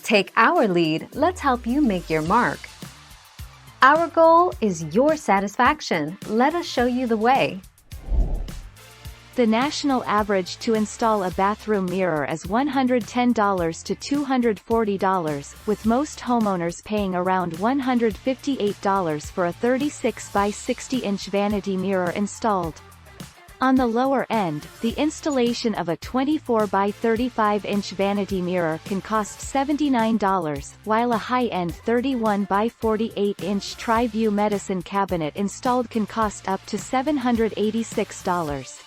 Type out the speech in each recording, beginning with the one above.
Take our lead, let's help you make your mark. Our goal is your satisfaction. Let us show you the way. The national average to install a bathroom mirror is $110 to $240, with most homeowners paying around $158 for a 36 by 60-inch vanity mirror installed. On the lower end, the installation of a 24 by 35-inch vanity mirror can cost $79, while a high-end 31 by 48-inch Tri-View medicine cabinet installed can cost up to $786.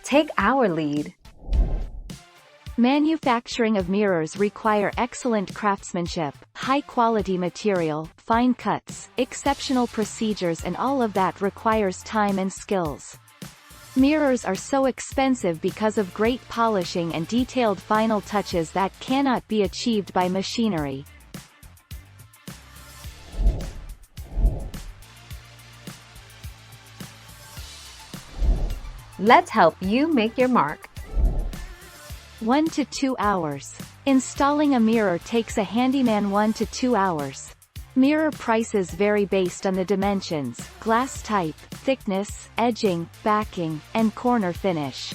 Take our lead. Manufacturing of mirrors require excellent craftsmanship, high-quality material, fine cuts, exceptional procedures, and all of that requires time and skills. Mirrors are so expensive because of great polishing and detailed final touches that cannot be achieved by machinery. Let's help you make your mark. 1 to 2 hours. Installing a mirror takes a handyman 1 to 2 hours. Mirror prices vary based on the dimensions, glass type, thickness, edging, backing, and corner finish.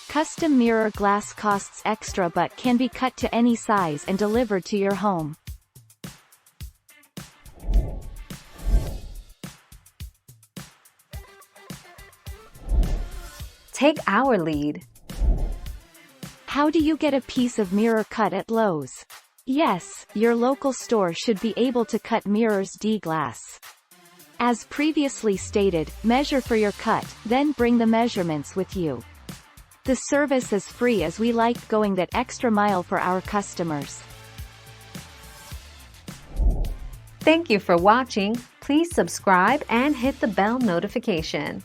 Custom mirror glass costs extra but can be cut to any size and delivered to your home. Take our lead. How do you get a piece of mirror cut at Lowe's? Yes, your local store should be able to cut mirrors D-glass. As previously stated, measure for your cut, then bring the measurements with you. The service is free as we like going that extra mile for our customers. Thank you for watching. Please subscribe and hit the bell notification.